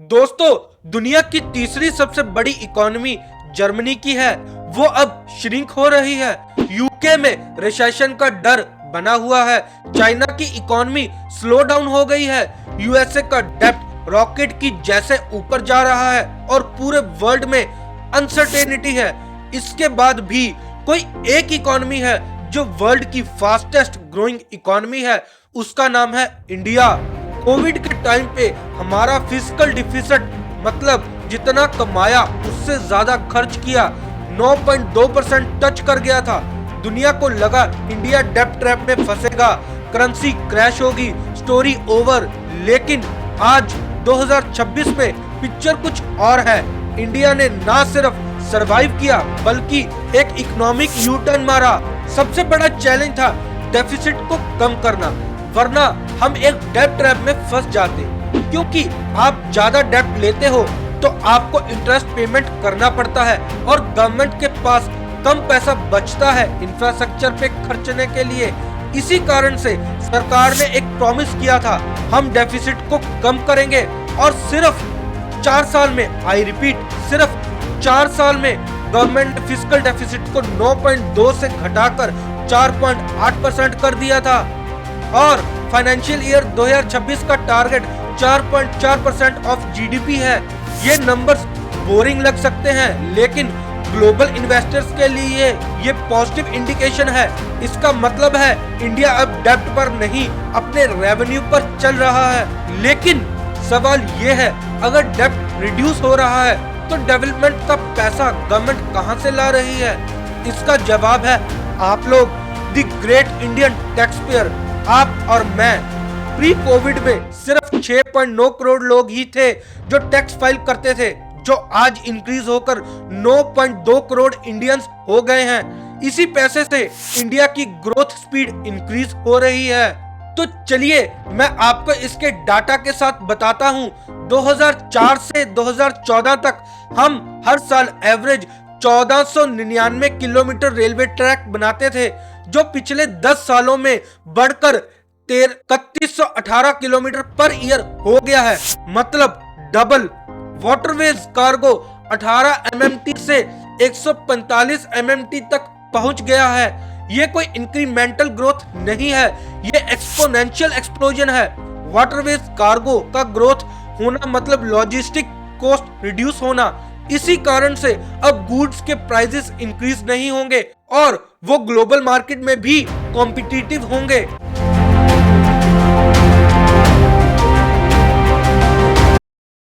दोस्तों, दुनिया की तीसरी सबसे बड़ी इकोनॉमी जर्मनी की है, वो अब श्रिंक हो रही है। यूके में रिसेशन का डर बना हुआ है। चाइना की इकोनॉमी स्लो डाउन हो गई है। यूएसए का डेब्ट रॉकेट की जैसे ऊपर जा रहा है और पूरे वर्ल्ड में अनसर्टेनिटी है। इसके बाद भी कोई एक इकोनॉमी है जो वर्ल्ड की फास्टेस्ट ग्रोइंग इकोनॉमी है, उसका नाम है इंडिया। कोविड के टाइम पे हमारा फिस्कल डिफिसिट मतलब जितना कमाया उससे ज्यादा खर्च किया 9.2% टच कर गया था। दुनिया को लगा इंडिया डेब्ट ट्रैप में फंसेगा, करेंसी क्रैश होगी, स्टोरी ओवर। लेकिन आज 2026 में पिक्चर कुछ और है। इंडिया ने ना सिर्फ सरवाइव किया बल्कि एक इकोनॉमिक यू टर्न मारा। सबसे बड़ा चैलेंज था डेफिसिट को कम करना, वरना हम एक डेब्ट ट्रैप में फंस जाते। क्योंकि आप ज्यादा डेब्ट लेते हो तो आपको इंटरेस्ट पेमेंट करना पड़ता है और गवर्नमेंट के पास कम पैसा बचता है इंफ्रास्ट्रक्चर पे खर्चने के लिए। इसी कारण से सरकार ने एक प्रॉमिस किया था, हम डेफिसिट को कम करेंगे और सिर्फ 4 साल में, आई रिपीट, सिर्फ 4 साल में गवर्नमेंट फिस्कल डेफिसिट को 9.2 से घटाकर 4.8% कर दिया था और फाइनेंशियल ईयर 2026 का टारगेट 4.4% ऑफ जीडीपी है। ये नंबर्स बोरिंग लग सकते हैं, लेकिन ग्लोबल इन्वेस्टर्स के लिए ये पॉजिटिव इंडिकेशन है। इसका मतलब है इंडिया अब डेब्ट पर नहीं, अपने रेवेन्यू पर चल रहा है। लेकिन सवाल ये है, अगर डेब्ट रिड्यूस हो रहा है तो डेवलपमेंट का पैसा गवर्नमेंट कहां से ला रही है? इसका जवाब है आप लोग, the great Indian tax payer. आप और मैं। प्री कोविड में सिर्फ 6.9 करोड़ लोग ही थे जो टैक्स फाइल करते थे, जो आज इंक्रीज होकर 9.2 करोड़ इंडियंस हो गए हैं। इसी पैसे से इंडिया की ग्रोथ स्पीड इंक्रीज हो रही है। तो चलिए मैं आपको इसके डाटा के साथ बताता हूं। 2004 से 2014 तक हम हर साल एवरेज 1499 किलोमीटर रेलवे ट्रैक बनाते थे, जो पिछले 10 सालों में बढ़कर 3118 किलोमीटर पर ईयर हो गया है, मतलब डबल। वाटरवेज कार्गो 18 एमएमटी से 145 एमएमटी तक पहुंच गया है। ये कोई इंक्रीमेंटल ग्रोथ नहीं है, ये एक्सपोनेंशियल एक्सप्लोजन है। वाटरवेज कार्गो का ग्रोथ होना मतलब लॉजिस्टिक कॉस्ट रिड्यूस होना। इसी कारण से अब गुड्स के प्राइसेस इंक्रीज नहीं होंगे और वो ग्लोबल मार्केट में भी कॉम्पिटिटिव होंगे।